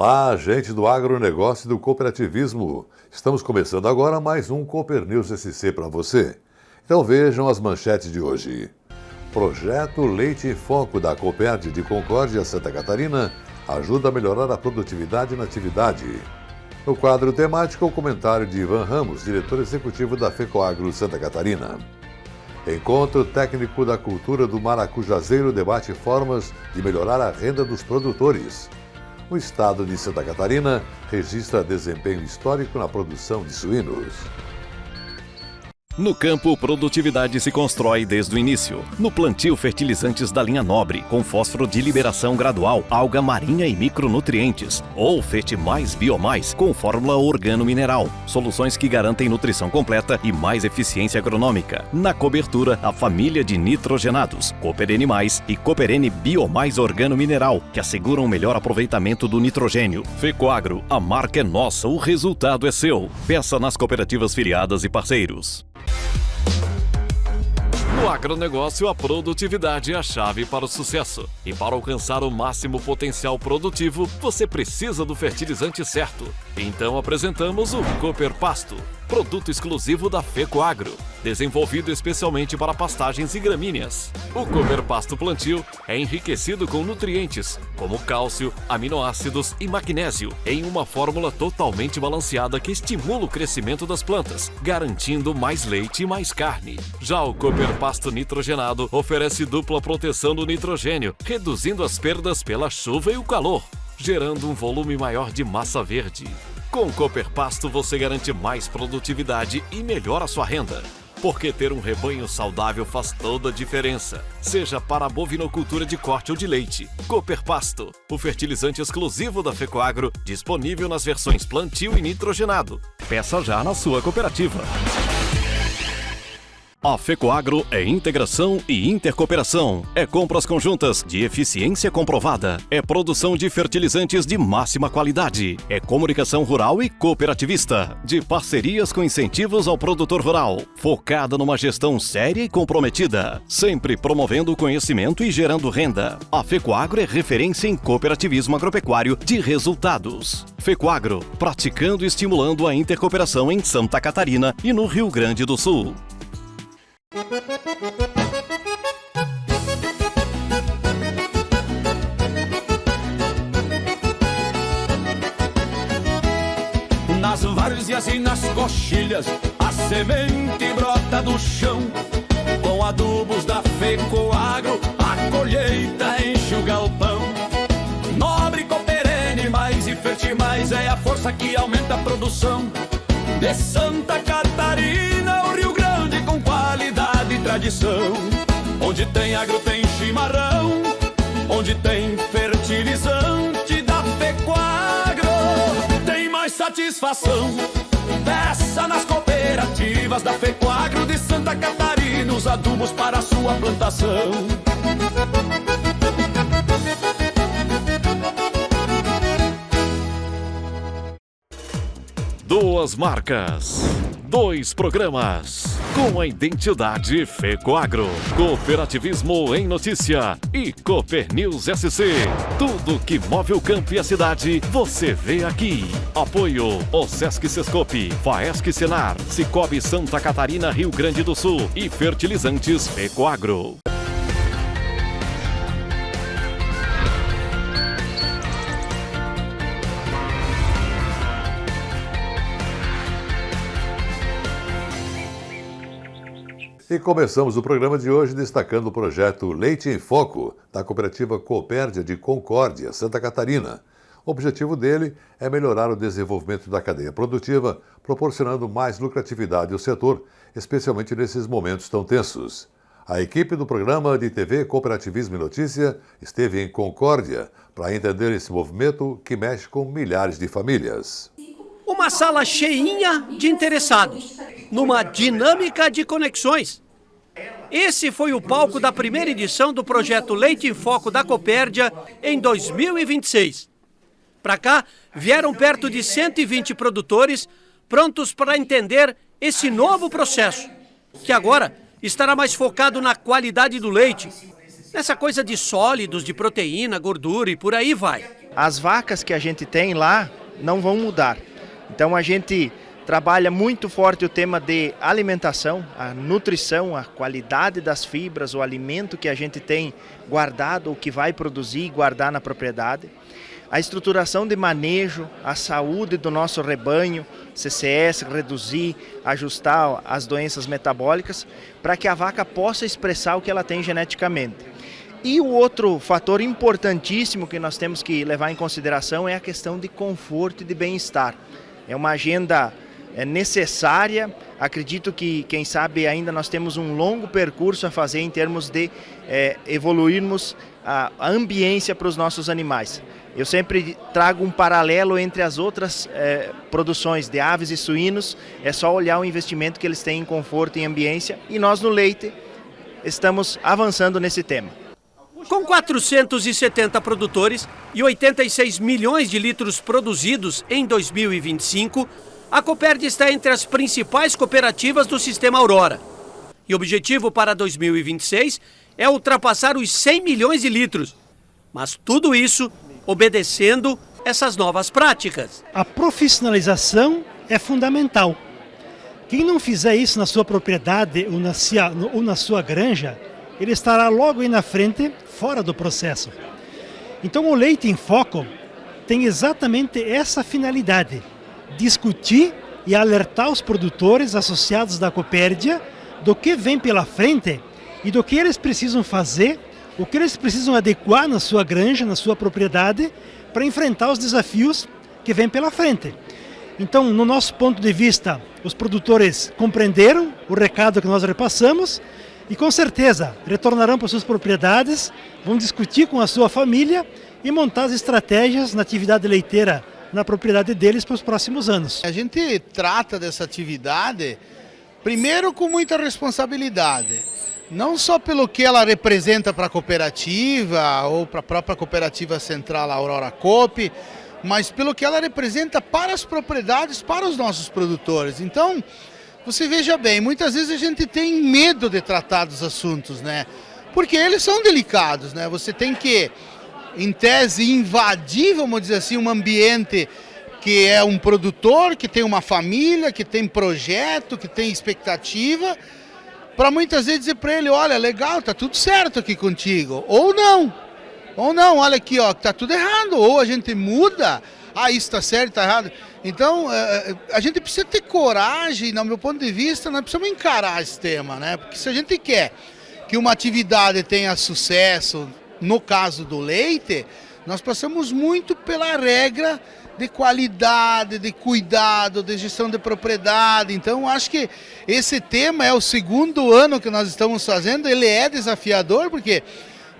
Olá, gente do agronegócio e do cooperativismo. Estamos começando agora mais um Cooper News SC para você. Então vejam as manchetes de hoje. Projeto Leite em Foco da Copérdia de Concórdia, Santa Catarina, ajuda a melhorar a produtividade na atividade. No quadro temático, o comentário de Ivan Ramos, diretor executivo da FECOAGRO Santa Catarina. Encontro técnico da cultura do maracujazeiro debate formas de melhorar a renda dos produtores. O estado de Santa Catarina registra desempenho histórico na produção de suínos. No campo, produtividade se constrói desde o início. No plantio, fertilizantes da linha nobre, com fósforo de liberação gradual, alga marinha e micronutrientes. Ou Fete Mais Biomais, com fórmula organo-mineral. Soluções que garantem nutrição completa e mais eficiência agronômica. Na cobertura, a família de nitrogenados, Cooper N+, e Cooper N Biomais organo-mineral, que asseguram o melhor aproveitamento do nitrogênio. FECOAGRO, a marca é nossa, o resultado é seu. Peça nas cooperativas filiadas e parceiros. No agronegócio, a produtividade é a chave para o sucesso. E para alcançar o máximo potencial produtivo, você precisa do fertilizante certo. Então apresentamos o Cooper Pasto, produto exclusivo da FECOAGRO, desenvolvido especialmente para pastagens e gramíneas. O Cooper Pasto Plantio é enriquecido com nutrientes, como cálcio, aminoácidos e magnésio, em uma fórmula totalmente balanceada que estimula o crescimento das plantas, garantindo mais leite e mais carne. Já o Cooper Pasto nitrogenado oferece dupla proteção do nitrogênio, reduzindo as perdas pela chuva e o calor, gerando um volume maior de massa verde. Com o Cooper Pasto você garante mais produtividade e melhora a sua renda. Porque ter um rebanho saudável faz toda a diferença, seja para a bovinocultura de corte ou de leite. Cooper Pasto, o fertilizante exclusivo da FECOAGRO, disponível nas versões plantio e nitrogenado. Peça já na sua cooperativa. A FECOAGRO é integração e intercooperação. É compras conjuntas de eficiência comprovada. É produção de fertilizantes de máxima qualidade. É comunicação rural e cooperativista. De parcerias com incentivos ao produtor rural. Focada numa gestão séria e comprometida. Sempre promovendo o conhecimento e gerando renda. A FECOAGRO é referência em cooperativismo agropecuário de resultados. FECOAGRO, praticando e estimulando a intercooperação em Santa Catarina e no Rio Grande do Sul. Nas várzeas e nas coxilhas, a semente brota do chão. Com adubos da FECOAGRO, a colheita enche o galpão. Nobre Cooper N+, e Fertimais é a força que aumenta a produção. De Santa Catarina, o Rio Grande com qualidade e tradição. Onde tem agro tem chimarrão, onde tem fertilizante da FECOAGRO, tem mais satisfação. Peça nas cooperativas da FECOAGRO de Santa Catarina os adubos para a sua plantação. Duas marcas, dois programas, com a identidade FECOAGRO, Cooperativismo em Notícia e Cooper News SC. Tudo que move o campo e a cidade, você vê aqui. Apoio OSESC Sescope, FAESC Senar, Cicobi Santa Catarina, Rio Grande do Sul e Fertilizantes FECOAGRO. E começamos o programa de hoje destacando o projeto Leite em Foco, da cooperativa Copérdia de Concórdia, Santa Catarina. O objetivo dele é melhorar o desenvolvimento da cadeia produtiva, proporcionando mais lucratividade ao setor, especialmente nesses momentos tão tensos. A equipe do programa de TV Cooperativismo e Notícia esteve em Concórdia para entender esse movimento que mexe com milhares de famílias. Uma sala cheinha de interessados, numa dinâmica de conexões. Esse foi o palco da primeira edição do projeto Leite em Foco da Copérdia em 2026. Para cá, vieram perto de 120 produtores prontos para entender esse novo processo, que agora estará mais focado na qualidade do leite, nessa coisa de sólidos, de proteína, gordura e por aí vai. as vacas que a gente tem lá não vão mudar. Então a gente trabalha muito forte o tema de alimentação, a nutrição, a qualidade das fibras, o alimento que a gente tem guardado, o que vai produzir e guardar na propriedade. A estruturação de manejo, a saúde do nosso rebanho, CCS, reduzir, ajustar as doenças metabólicas, para que a vaca possa expressar o que ela tem geneticamente. E o outro fator importantíssimo que nós temos que levar em consideração é a questão de conforto e de bem-estar. É uma agenda necessária, acredito que, quem sabe, ainda nós temos um longo percurso a fazer em termos de evoluirmos a ambiência para os nossos animais. Eu sempre trago um paralelo entre as outras produções de aves e suínos, é só olhar o investimento que eles têm em conforto e ambiência, e nós no leite estamos avançando nesse tema. Com 470 produtores e 86 milhões de litros produzidos em 2025, a Copérdia está entre as principais cooperativas do Sistema Aurora. E o objetivo para 2026 é ultrapassar os 100 milhões de litros. Mas tudo isso obedecendo essas novas práticas. A profissionalização é fundamental. Quem não fizer isso na sua propriedade ou na sua granja, ele estará logo aí na frente, fora do processo. Então o Leite em Foco tem exatamente essa finalidade: discutir e alertar os produtores associados da Copérdia do que vem pela frente e do que eles precisam fazer, o que eles precisam adequar na sua granja, na sua propriedade, para enfrentar os desafios que vêm pela frente. Então, no nosso ponto de vista, os produtores compreenderam o recado que nós repassamos e, com certeza, retornarão para suas propriedades, vão discutir com a sua família e montar as estratégias na atividade leiteira na propriedade deles para os próximos anos. A gente trata dessa atividade, primeiro, com muita responsabilidade. Não só pelo que ela representa para a cooperativa ou para a própria cooperativa central Aurora Coop, mas pelo que ela representa para as propriedades, para os nossos produtores. Então, você veja bem, muitas vezes a gente tem medo de tratar dos assuntos, né? Porque eles são delicados, né? Você tem que, em tese, invadir, vamos dizer assim, um ambiente que é um produtor, que tem uma família, que tem projeto, que tem expectativa, para muitas vezes dizer para ele: olha, legal, tá tudo certo aqui contigo, ou não, olha aqui, ó, tá tudo errado, ou a gente muda, isso tá certo, tá errado. Então, a gente precisa ter coragem, no meu ponto de vista, nós precisamos encarar esse tema, né? Porque se a gente quer que uma atividade tenha sucesso, no caso do leite, nós passamos muito pela regra de qualidade, de cuidado, de gestão de propriedade. Então, acho que esse tema é o segundo ano que nós estamos fazendo. Ele é desafiador porque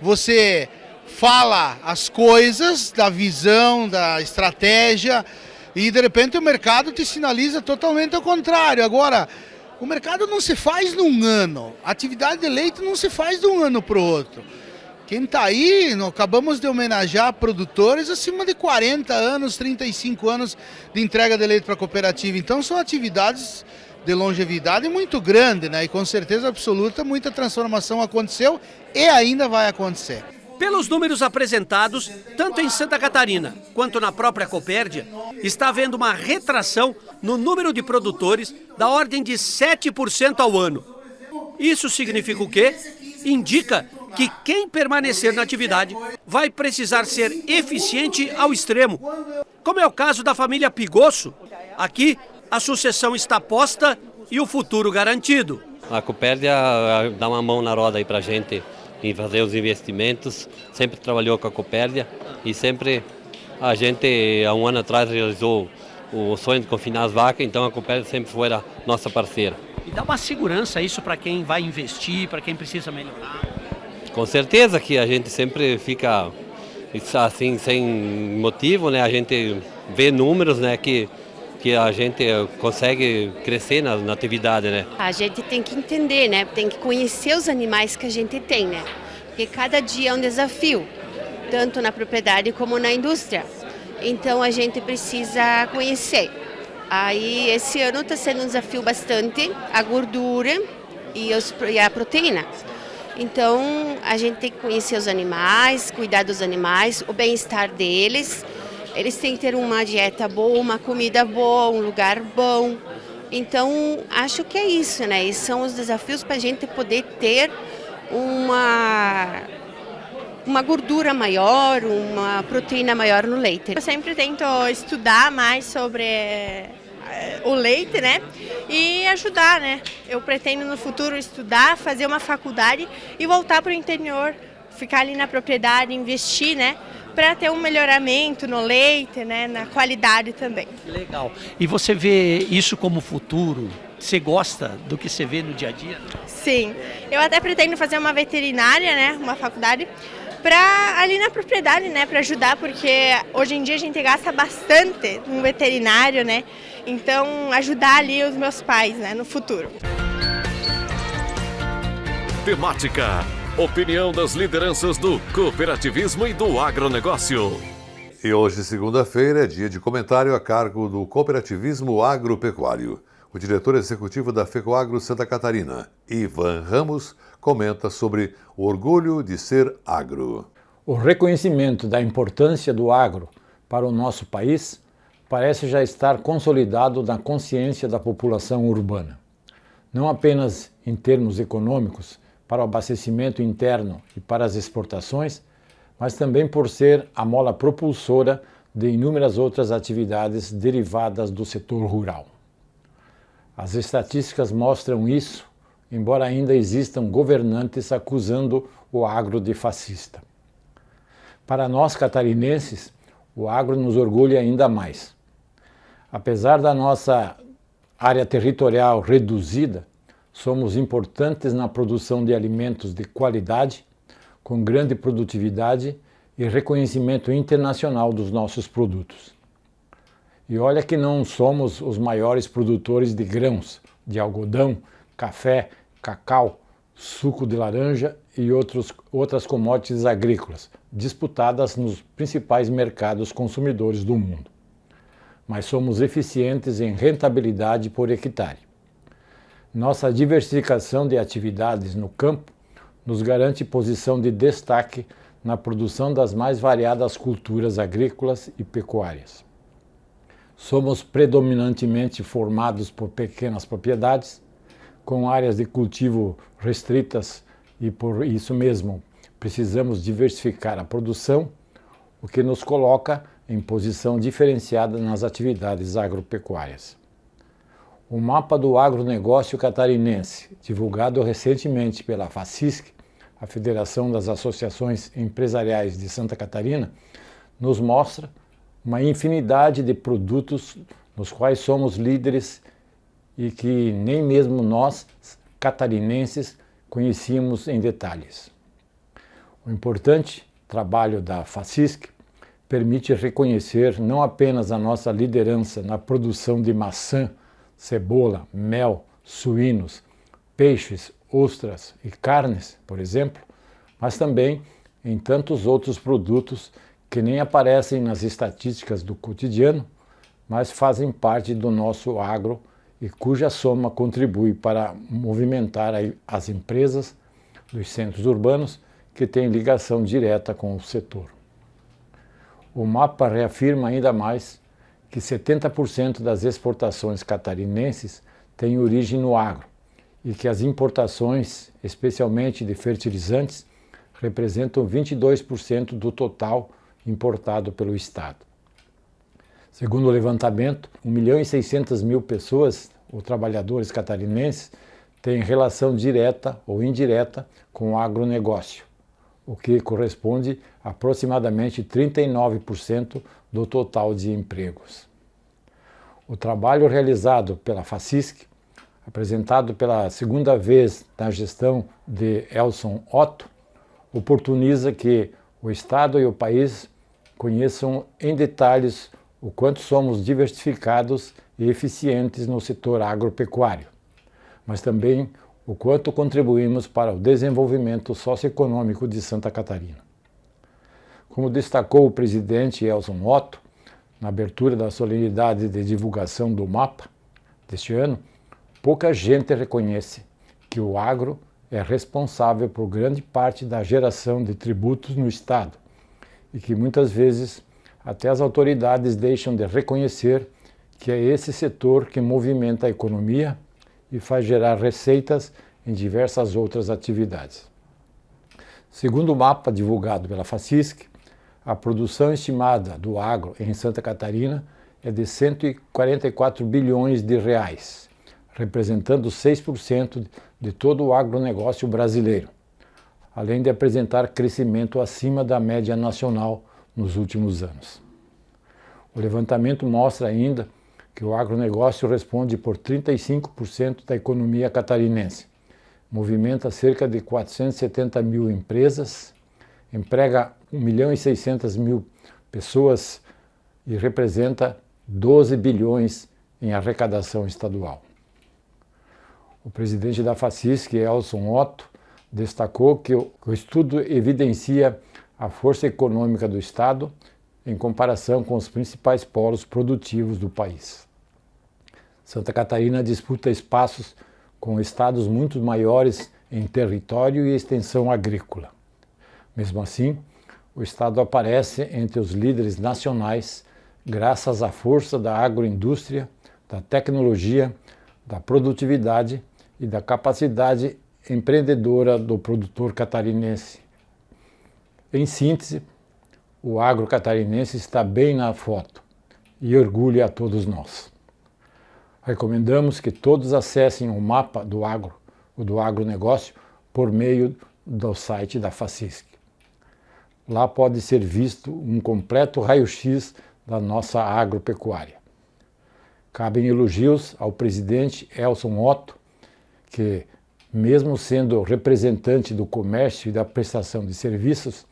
você fala as coisas, da visão, da estratégia, e de repente o mercado te sinaliza totalmente ao contrário. Agora, o mercado não se faz num ano, a atividade de leite não se faz de um ano para o outro. Quem está aí, nós acabamos de homenagear produtores acima de 40 anos, 35 anos de entrega de leite para a cooperativa. Então são atividades de longevidade muito grande, né? E com certeza absoluta muita transformação aconteceu e ainda vai acontecer. Pelos números apresentados, tanto em Santa Catarina quanto na própria Copérdia, está havendo uma retração no número de produtores da ordem de 7% ao ano. Isso significa o quê? Indica que quem permanecer na atividade vai precisar ser eficiente ao extremo, como é o caso da família Pigosso. Aqui, a sucessão está posta e o futuro garantido. A Copérdia dá uma mão na roda aí pra gente em fazer os investimentos, sempre trabalhou com a Copérdia e sempre a gente, há um ano atrás, realizou o sonho de confinar as vacas, então a Copérdia sempre foi a nossa parceira. E dá uma segurança isso para quem vai investir, para quem precisa melhorar? Com certeza que a gente sempre fica assim, sem motivo, né? A gente vê números, né, que a gente consegue crescer na atividade, né? A gente tem que entender, né? Tem que conhecer os animais que a gente tem, né? Porque cada dia é um desafio, tanto na propriedade como na indústria. Então a gente precisa conhecer. Aí esse ano está sendo um desafio bastante a gordura e a proteína. Então, a gente tem que conhecer os animais, cuidar dos animais, o bem-estar deles. Eles têm que ter uma dieta boa, uma comida boa, um lugar bom. Então, acho que é isso, né? Esses são os desafios para a gente poder ter uma gordura maior, uma proteína maior no leite. Eu sempre tento estudar mais sobre o leite, né? E ajudar, né? Eu pretendo no futuro estudar, fazer uma faculdade e voltar para o interior, ficar ali na propriedade, investir, né? Para ter um melhoramento no leite, né? Na qualidade também. Legal. E você vê isso como futuro? Você gosta do que você vê no dia a dia? Sim. Eu até pretendo fazer uma veterinária, né? Uma faculdade para ali na propriedade, né? Para ajudar, porque hoje em dia a gente gasta bastante um veterinário, né? Então ajudar ali os meus pais, né? No futuro. Temática: opinião das lideranças do cooperativismo e do agronegócio. E hoje, segunda-feira, é dia de comentário a cargo do cooperativismo agropecuário. O diretor executivo da FECOAGRO Santa Catarina, Ivan Ramos, comenta sobre o orgulho de ser agro. O reconhecimento da importância do agro para o nosso país parece já estar consolidado na consciência da população urbana. Não apenas em termos econômicos, para o abastecimento interno e para as exportações, mas também por ser a mola propulsora de inúmeras outras atividades derivadas do setor rural. As estatísticas mostram isso, embora ainda existam governantes acusando o agro de fascista. Para nós catarinenses, o agro nos orgulha ainda mais. Apesar da nossa área territorial reduzida, somos importantes na produção de alimentos de qualidade, com grande produtividade e reconhecimento internacional dos nossos produtos. E olha que não somos os maiores produtores de grãos, de algodão, café, cacau, suco de laranja e outras commodities agrícolas, disputadas nos principais mercados consumidores do mundo. Mas somos eficientes em rentabilidade por hectare. Nossa diversificação de atividades no campo nos garante posição de destaque na produção das mais variadas culturas agrícolas e pecuárias. Somos predominantemente formados por pequenas propriedades, com áreas de cultivo restritas e por isso mesmo precisamos diversificar a produção, o que nos coloca em posição diferenciada nas atividades agropecuárias. O mapa do agronegócio catarinense, divulgado recentemente pela FACISC, a Federação das Associações Empresariais de Santa Catarina, nos mostra uma infinidade de produtos nos quais somos líderes e que nem mesmo nós, catarinenses, conhecíamos em detalhes. O importante trabalho da FACISC permite reconhecer não apenas a nossa liderança na produção de maçã, cebola, mel, suínos, peixes, ostras e carnes, por exemplo, mas também em tantos outros produtos que nem aparecem nas estatísticas do cotidiano, mas fazem parte do nosso agro e cuja soma contribui para movimentar as empresas dos centros urbanos que têm ligação direta com o setor. O mapa reafirma ainda mais que 70% das exportações catarinenses têm origem no agro e que as importações, especialmente de fertilizantes, representam 22% do total importado pelo Estado. Segundo o levantamento, 1.600.000 pessoas, ou trabalhadores catarinenses, têm relação direta ou indireta com o agronegócio, o que corresponde a aproximadamente 39% do total de empregos. O trabalho realizado pela FACISC, apresentado pela segunda vez na gestão de Elson Otto, oportuniza que o Estado e o país conheçam em detalhes o quanto somos diversificados e eficientes no setor agropecuário, mas também o quanto contribuímos para o desenvolvimento socioeconômico de Santa Catarina. Como destacou o presidente Elson Otto, na abertura da solenidade de divulgação do mapa deste ano, pouca gente reconhece que o agro é responsável por grande parte da geração de tributos no Estado e que muitas vezes até as autoridades deixam de reconhecer que é esse setor que movimenta a economia e faz gerar receitas em diversas outras atividades. Segundo o mapa divulgado pela FACISC, a produção estimada do agro em Santa Catarina é de 144 bilhões de reais, representando 6% de todo o agronegócio brasileiro, além de apresentar crescimento acima da média nacional nos últimos anos. O levantamento mostra ainda que o agronegócio responde por 35% da economia catarinense, movimenta cerca de 470 mil empresas, emprega 1.600.000 pessoas e representa 12 bilhões em arrecadação estadual. O presidente da FACISC, Elson Otto, destacou que o estudo evidencia a força econômica do Estado em comparação com os principais polos produtivos do país. Santa Catarina disputa espaços com estados muito maiores em território e extensão agrícola. Mesmo assim, o Estado aparece entre os líderes nacionais graças à força da agroindústria, da tecnologia, da produtividade e da capacidade empreendedora do produtor catarinense. Em síntese, o agro catarinense está bem na foto e orgulha a todos nós. Recomendamos que todos acessem o mapa do agro, o do agronegócio, por meio do site da FACISC. Lá pode ser visto um completo raio-x da nossa agropecuária. Cabem elogios ao presidente Elson Otto, que, mesmo sendo representante do comércio e da prestação de serviços,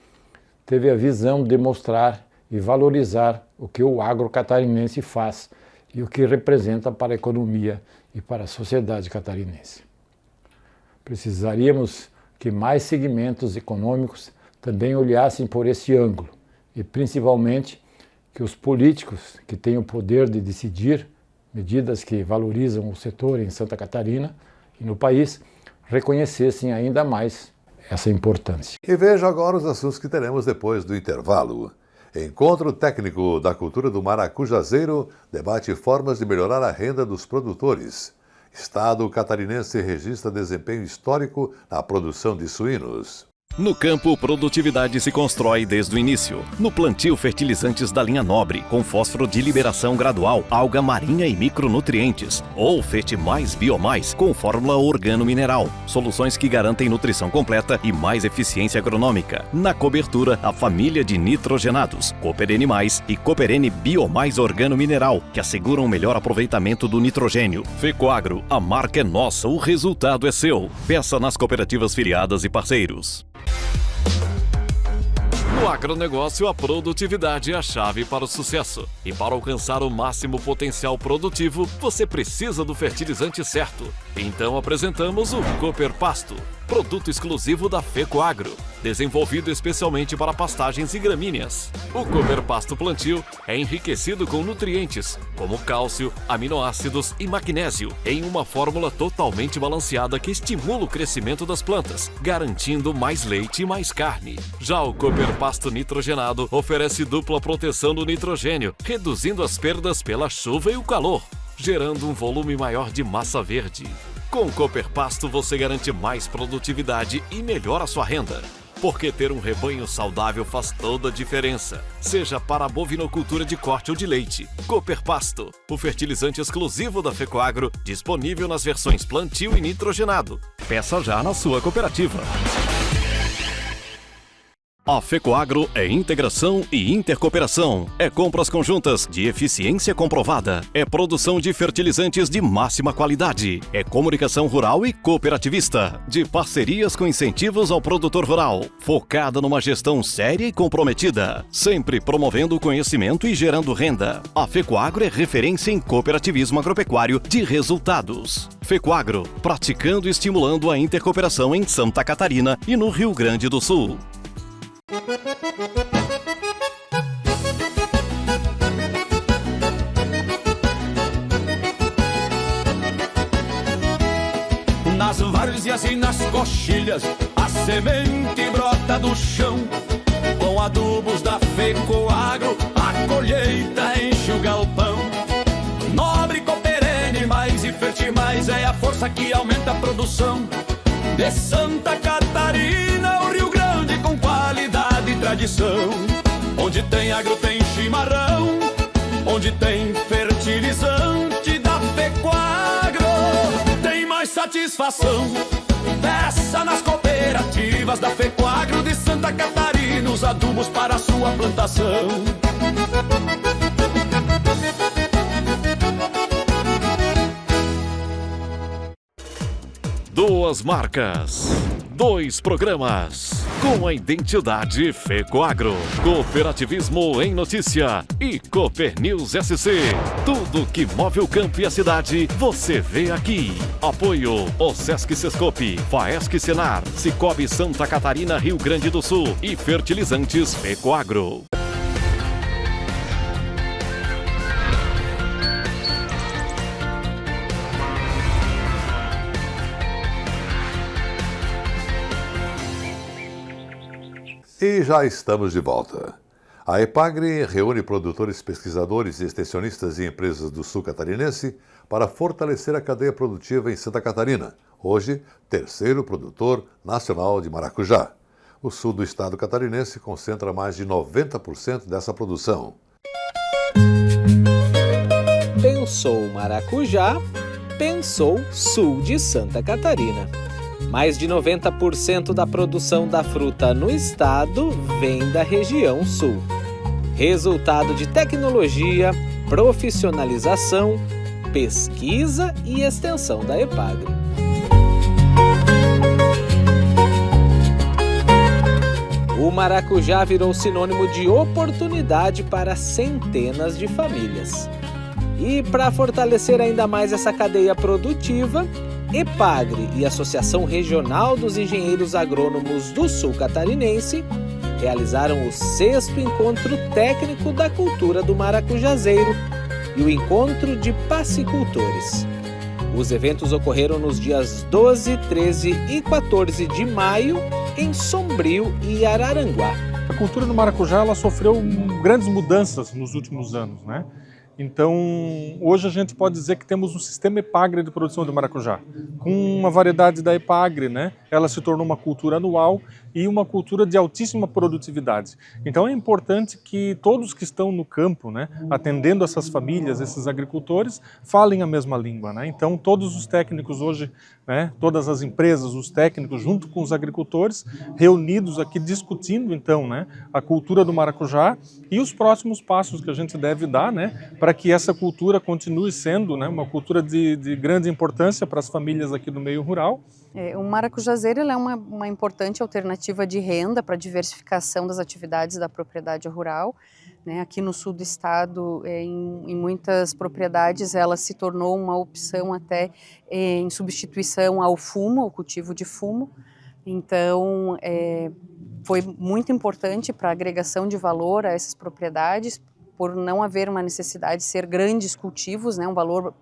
teve a visão de mostrar e valorizar o que o agro catarinense faz e o que representa para a economia e para a sociedade catarinense. Precisaríamos que mais segmentos econômicos também olhassem por esse ângulo e, principalmente, que os políticos que têm o poder de decidir medidas que valorizam o setor em Santa Catarina e no país reconhecessem ainda mais essa importância. E veja agora os assuntos que teremos depois do intervalo. Encontro técnico da cultura do maracujazeiro debate formas de melhorar a renda dos produtores. Estado catarinense registra desempenho histórico na produção de suínos. No campo, produtividade se constrói desde o início. No plantio, fertilizantes da linha nobre, com fósforo de liberação gradual, alga marinha e micronutrientes. Ou Fete Mais Biomais, com fórmula organo-mineral. Soluções que garantem nutrição completa e mais eficiência agronômica. Na cobertura, a família de nitrogenados, Cooper N+, e Cooper N Biomais organo-mineral, que asseguram o melhor aproveitamento do nitrogênio. Fecoagro, a marca é nossa, o resultado é seu. Peça nas cooperativas filiadas e parceiros. No agronegócio, a produtividade é a chave para o sucesso. E para alcançar o máximo potencial produtivo, você precisa do fertilizante certo. Então apresentamos o Cooper Pasto, produto exclusivo da Fecoagro, desenvolvido especialmente para pastagens e gramíneas. O Cooper Pasto Plantio é enriquecido com nutrientes, como cálcio, aminoácidos e magnésio, em uma fórmula totalmente balanceada que estimula o crescimento das plantas, garantindo mais leite e mais carne. Já o Cooper Pasto Nitrogenado oferece dupla proteção do nitrogênio, reduzindo as perdas pela chuva e o calor, gerando um volume maior de massa verde. Com o Cooper Pasto você garante mais produtividade e melhora a sua renda. Porque ter um rebanho saudável faz toda a diferença, seja para a bovinocultura de corte ou de leite. Cooper Pasto, o fertilizante exclusivo da Fecoagro, disponível nas versões plantio e nitrogenado. Peça já na sua cooperativa. A Fecoagro é integração e intercooperação. É compras conjuntas de eficiência comprovada. É produção de fertilizantes de máxima qualidade. É comunicação rural e cooperativista. De parcerias com incentivos ao produtor rural. Focada numa gestão séria e comprometida. Sempre promovendo o conhecimento e gerando renda. A Fecoagro é referência em cooperativismo agropecuário de resultados. Fecoagro, praticando e estimulando a intercooperação em Santa Catarina e no Rio Grande do Sul. Nas várzeas e assim nas coxilhas, a semente brota do chão. Com adubos da Fecoagro, a colheita enche o galpão. Nobre, Cooperene, mais e Fertimais é a força que aumenta a produção. De Santa Catarina, o Rio Grande com qualidade e tradição. Onde tem agro tem chimarrão, onde tem fertilizante da Fecoagro, tem mais satisfação. Peça nas cooperativas da Fecoagro de Santa Catarina os adubos para a sua plantação. Duas marcas, dois programas, com a identidade Fecoagro, Cooperativismo em Notícia e Cooper News SC. Tudo que move o campo e a cidade, você vê aqui. Apoio OSESC Sescope, Faesc Senar, Cicobi Santa Catarina, Rio Grande do Sul e Fertilizantes Fecoagro. E já estamos de volta. A EPAGRE reúne produtores, pesquisadores, extensionistas e empresas do sul catarinense para fortalecer a cadeia produtiva em Santa Catarina, hoje, terceiro produtor nacional de maracujá. O sul do estado catarinense concentra mais de 90% dessa produção. Pensou maracujá, pensou sul de Santa Catarina. Mais de 90% da produção da fruta no estado vem da região sul. Resultado de tecnologia, profissionalização, pesquisa e extensão da EPAGRE. O maracujá virou sinônimo de oportunidade para centenas de famílias. E para fortalecer ainda mais essa cadeia produtiva, EPAGRE e Associação Regional dos Engenheiros Agrônomos do Sul Catarinense realizaram o 6º Encontro Técnico da Cultura do Maracujazeiro e o Encontro de Pacicultores. Os eventos ocorreram nos dias 12, 13 e 14 de maio em Sombrio e Araranguá. A cultura do maracujá ela sofreu grandes mudanças nos últimos anos, né? Então, hoje a gente pode dizer que temos um sistema EPAGRE de produção de maracujá, com uma variedade da EPAGRE, né? Ela se tornou uma cultura anual e uma cultura de altíssima produtividade. Então é importante que todos que estão no campo, né, atendendo essas famílias, esses agricultores, falem a mesma língua, né? Então todos os técnicos hoje, né, todas as empresas, os técnicos junto com os agricultores, reunidos aqui discutindo então, né, a cultura do maracujá e os próximos passos que a gente deve dar, né, para que essa cultura continue sendo, né, uma cultura de grande importância para as famílias aqui do meio rural. O maracujazeiro é uma importante alternativa de renda para a diversificação das atividades da propriedade rural. Né? Aqui no sul do estado, em muitas propriedades, ela se tornou uma opção até em substituição ao fumo, ao cultivo de fumo. Então, foi muito importante para a agregação de valor a essas propriedades, por não haver uma necessidade de ser grandes cultivos, né?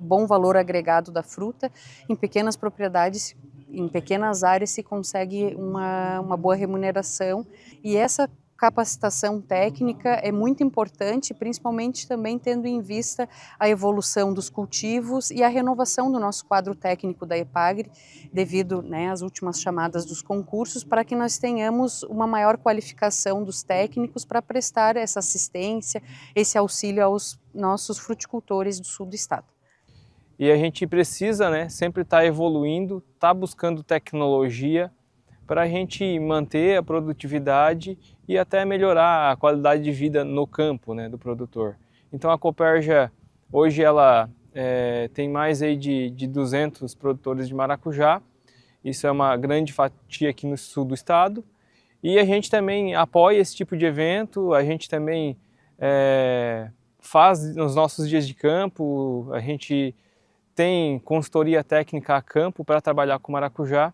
Bom valor agregado da fruta. Em pequenas propriedades, em pequenas áreas se consegue uma boa remuneração, e essa capacitação técnica é muito importante, principalmente também tendo em vista a evolução dos cultivos e a renovação do nosso quadro técnico da EPAGRE, devido, né, às últimas chamadas dos concursos, para que nós tenhamos uma maior qualificação dos técnicos para prestar essa assistência, esse auxílio aos nossos fruticultores do sul do estado. E a gente precisa, né, sempre estar evoluindo, estar buscando tecnologia para a gente manter a produtividade e até melhorar a qualidade de vida no campo, né, do produtor. Então a Cooperja hoje ela tem mais aí de 200 produtores de maracujá. Isso é uma grande fatia aqui no sul do estado. E a gente também apoia esse tipo de evento, a gente também faz nos nossos dias de campo, a gente tem consultoria técnica a campo para trabalhar com maracujá,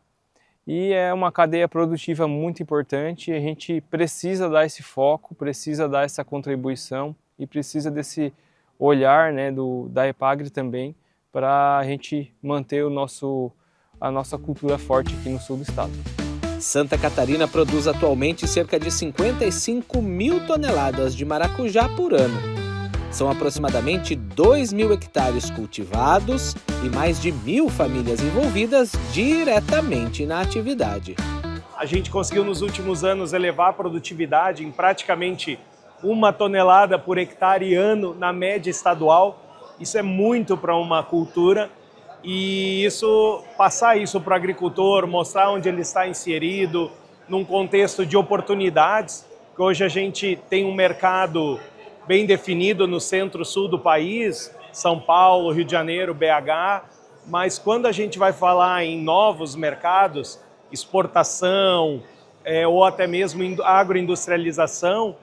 e é uma cadeia produtiva muito importante. A gente precisa dar esse foco, precisa dar essa contribuição e precisa desse olhar, né, da EPAGRE também, para a gente manter o nosso a nossa cultura forte aqui no sul do estado. Santa Catarina produz atualmente cerca de 55 mil toneladas de maracujá por ano. São aproximadamente 2.000 hectares cultivados e mais de 1.000 famílias envolvidas diretamente na atividade. A gente conseguiu nos últimos anos elevar a produtividade em praticamente 1 tonelada por hectare ano na média estadual. Isso é muito para uma cultura e passar isso para o agricultor, mostrar onde ele está inserido, num contexto de oportunidades, que hoje a gente tem um mercado bem definido no centro-sul do país, São Paulo, Rio de Janeiro, BH, mas quando a gente vai falar em novos mercados, exportação ou até mesmo agroindustrialização,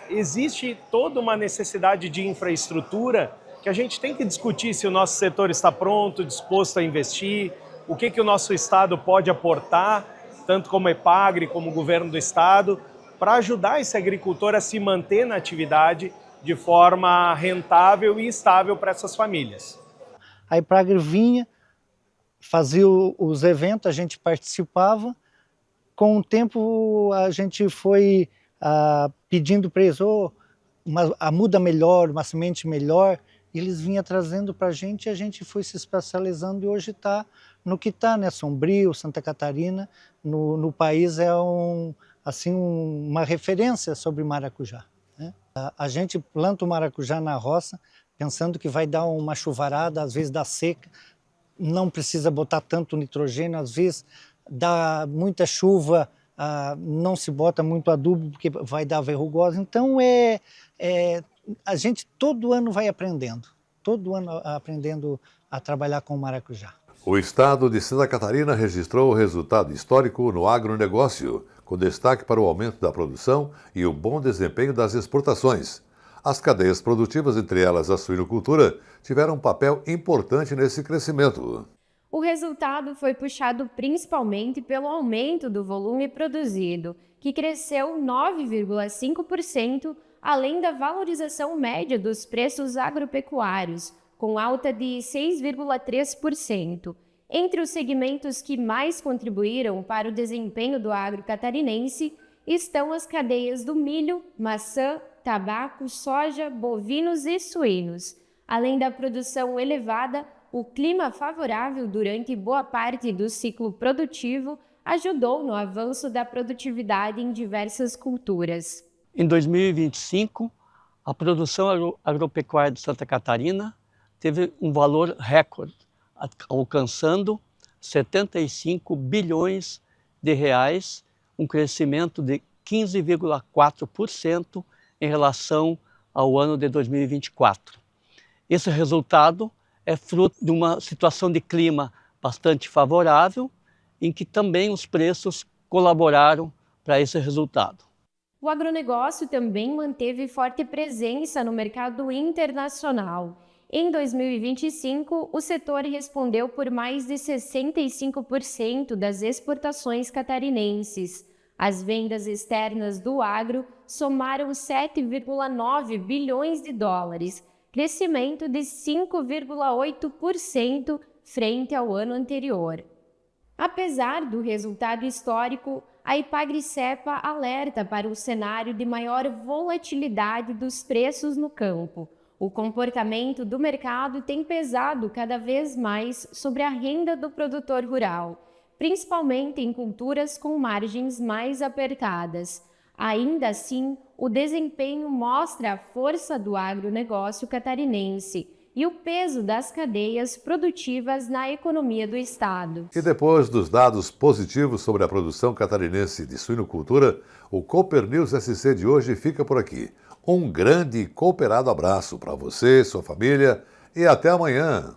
existe toda uma necessidade de infraestrutura que a gente tem que discutir se o nosso setor está pronto, disposto a investir, o que o nosso estado pode aportar, tanto como EPAGRE, como o governo do estado, para ajudar esse agricultor a se manter na atividade de forma rentável e estável para essas famílias. A EPAGRE vinha, fazia os eventos, a gente participava, com o tempo a gente foi pedindo para eles a muda melhor, uma semente melhor, eles vinham trazendo para a gente e a gente foi se especializando e hoje está no que está, né? Sombrio, Santa Catarina, no país é uma referência sobre maracujá. Né? A gente planta o maracujá na roça pensando que vai dar uma chuvarada, às vezes dá seca, não precisa botar tanto nitrogênio, às vezes dá muita chuva, não se bota muito adubo porque vai dar verrugosa. Então a gente todo ano vai aprendendo, a trabalhar com o maracujá. O estado de Santa Catarina registrou resultado histórico no agronegócio, com destaque para o aumento da produção e o bom desempenho das exportações. As cadeias produtivas, entre elas a suinocultura, tiveram um papel importante nesse crescimento. O resultado foi puxado principalmente pelo aumento do volume produzido, que cresceu 9,5%, além da valorização média dos preços agropecuários, com alta de 6,3%. Entre os segmentos que mais contribuíram para o desempenho do agro catarinense estão as cadeias do milho, maçã, tabaco, soja, bovinos e suínos. Além da produção elevada, o clima favorável durante boa parte do ciclo produtivo ajudou no avanço da produtividade em diversas culturas. Em 2025, a produção agropecuária de Santa Catarina teve um valor recorde, alcançando 75 bilhões de reais, um crescimento de 15,4% em relação ao ano de 2024. Esse resultado é fruto de uma situação de clima bastante favorável, em que também os preços colaboraram para esse resultado. O agronegócio também manteve forte presença no mercado internacional. Em 2025, o setor respondeu por mais de 65% das exportações catarinenses. As vendas externas do agro somaram 7,9 bilhões de dólares, crescimento de 5,8% frente ao ano anterior. Apesar do resultado histórico, a EPAGRE-CEPA alerta para o cenário de maior volatilidade dos preços no campo. O comportamento do mercado tem pesado cada vez mais sobre a renda do produtor rural, principalmente em culturas com margens mais apertadas. Ainda assim, o desempenho mostra a força do agronegócio catarinense e o peso das cadeias produtivas na economia do estado. E depois dos dados positivos sobre a produção catarinense de suinocultura, o Cooper News SC de hoje fica por aqui. Um grande e cooperado abraço para você, sua família e até amanhã.